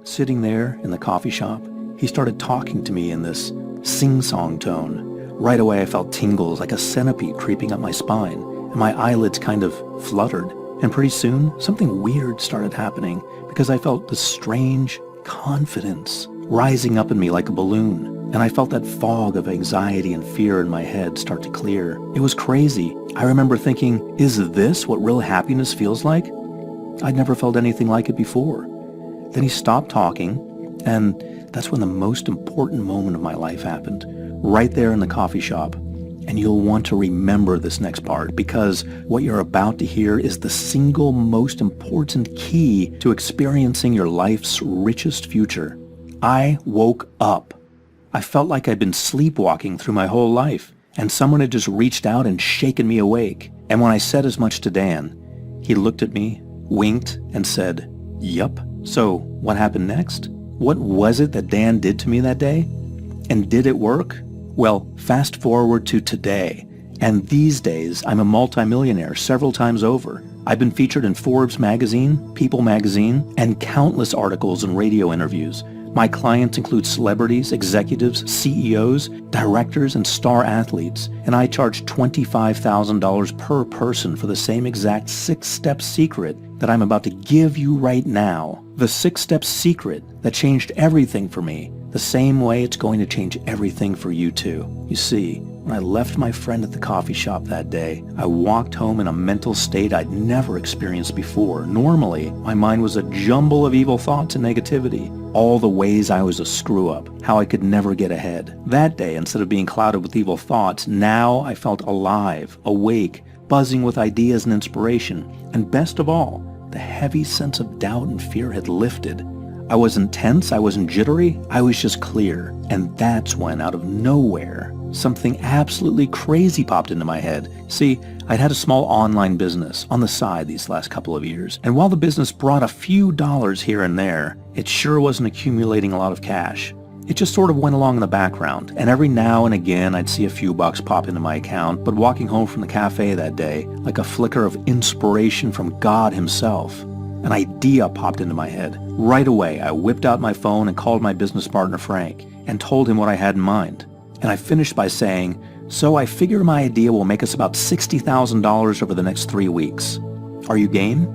Sitting there in the coffee shop, he started talking to me in this sing-song tone. Right away I felt tingles like a centipede creeping up my spine, and my eyelids kind of fluttered. And pretty soon, something weird started happening because I felt this strange confidence rising up in me like a balloon. And I felt that fog of anxiety and fear in my head start to clear. It was crazy. I remember thinking, is this what real happiness feels like? I'd never felt anything like it before. Then he stopped talking, and that's when the most important moment of my life happened, right there in the coffee shop. And you'll want to remember this next part, because what you're about to hear is the single most important key to experiencing your life's richest future. I woke up. I felt like I'd been sleepwalking through my whole life, and someone had just reached out and shaken me awake. And when I said as much to Dan, he looked at me, winked, and said, "Yup." So what happened next? What was it that Dan did to me that day? And did it work? Well, fast forward to today, and these days I'm a multimillionaire several times over. I've been featured in Forbes magazine, People magazine, and countless articles and radio interviews. My clients include celebrities, executives, CEOs, directors, and star athletes, and I charge $25,000 per person for the same exact 6-step secret that I'm about to give you right now. The 6-step secret that changed everything for me, the same way it's going to change everything for you too. You see, when I left my friend at the coffee shop that day, I walked home in a mental state I'd never experienced before. Normally, my mind was a jumble of evil thoughts and negativity. All the ways I was a screw-up, how I could never get ahead. That day, instead of being clouded with evil thoughts, now I felt alive, awake, buzzing with ideas and inspiration. And best of all, the heavy sense of doubt and fear had lifted. I wasn't tense, I wasn't jittery, I was just clear. And that's when, out of nowhere, something absolutely crazy popped into my head. See, I'd had a small online business on the side these last couple of years, and while the business brought a few dollars here and there, it sure wasn't accumulating a lot of cash. It just sort of went along in the background, and every now and again I'd see a few bucks pop into my account, but walking home from the cafe that day, like a flicker of inspiration from God himself, an idea popped into my head. Right away, I whipped out my phone and called my business partner Frank, and told him what I had in mind. And I finished by saying, "So I figure my idea will make us about $60,000 over the next 3 weeks. Are you game?"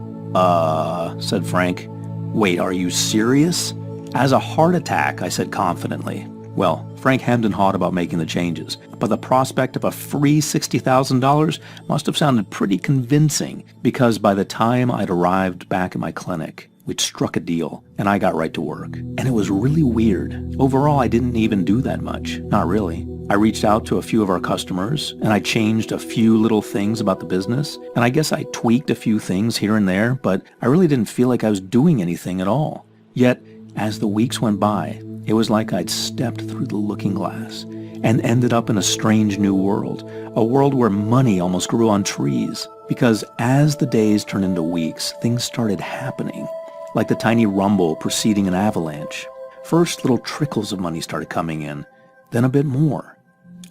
Said Frank. "Wait, are you serious?" "As a heart attack," I said confidently. Well, Frank hemmed and hawed about making the changes, but the prospect of a free $60,000 must have sounded pretty convincing, because by the time I'd arrived back at my clinic, we'd struck a deal, and I got right to work. And it was really weird. Overall, I didn't even do that much. Not really. I reached out to a few of our customers, and I changed a few little things about the business, and I guess I tweaked a few things here and there, but I really didn't feel like I was doing anything at all. Yet, as the weeks went by, it was like I'd stepped through the looking glass and ended up in a strange new world, a world where money almost grew on trees. Because as the days turned into weeks, things started happening, like the tiny rumble preceding an avalanche. First, little trickles of money started coming in, then a bit more.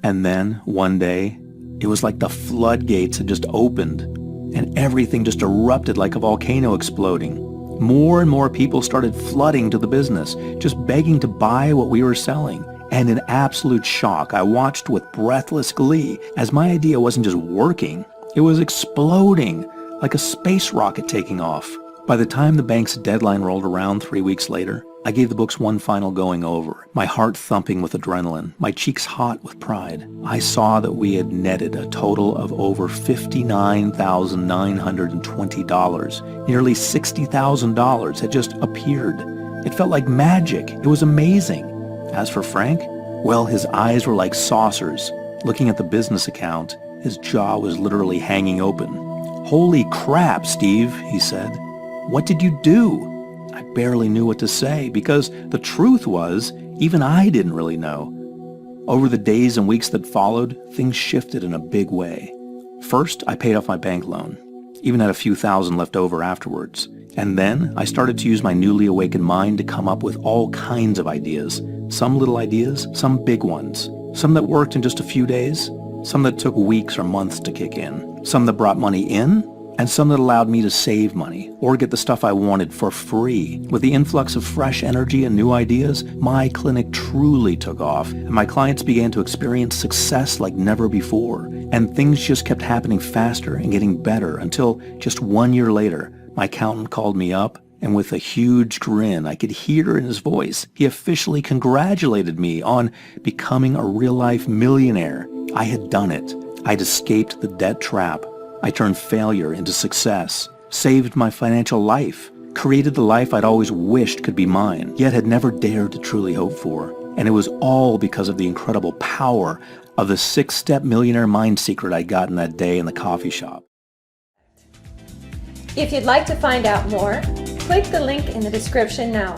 And then, one day, it was like the floodgates had just opened, and everything just erupted like a volcano exploding. More and more people started flooding to the business, just begging to buy what we were selling. And in absolute shock, I watched with breathless glee as my idea wasn't just working, it was exploding like a space rocket taking off. By the time the bank's deadline rolled around 3 weeks later, I gave the books one final going over, my heart thumping with adrenaline, my cheeks hot with pride. I saw that we had netted a total of over $59,920. Nearly $60,000 had just appeared. It felt like magic. It was amazing. As for Frank, well, his eyes were like saucers. Looking at the business account, his jaw was literally hanging open. "Holy crap, Steve," he said. "What did you do?" I barely knew what to say, because the truth was, even I didn't really know. Over the days and weeks that followed, things shifted in a big way. First, I paid off my bank loan, even had a few thousand left over afterwards. And then I started to use my newly awakened mind to come up with all kinds of ideas. Some little ideas, some big ones. Some that worked in just a few days, some that took weeks or months to kick in. Some that brought money in, and some that allowed me to save money or get the stuff I wanted for free. With the influx of fresh energy and new ideas, my clinic truly took off, and my clients began to experience success like never before. And things just kept happening faster and getting better until just 1 year later, my accountant called me up, and with a huge grin I could hear in his voice, he officially congratulated me on becoming a real-life millionaire. I had done it. I'd escaped the debt trap. I turned failure into success, saved my financial life, created the life I'd always wished could be mine, yet had never dared to truly hope for. And it was all because of the incredible power of the 6-step millionaire mind secret I got in that day in the coffee shop. If you'd like to find out more, click the link in the description now.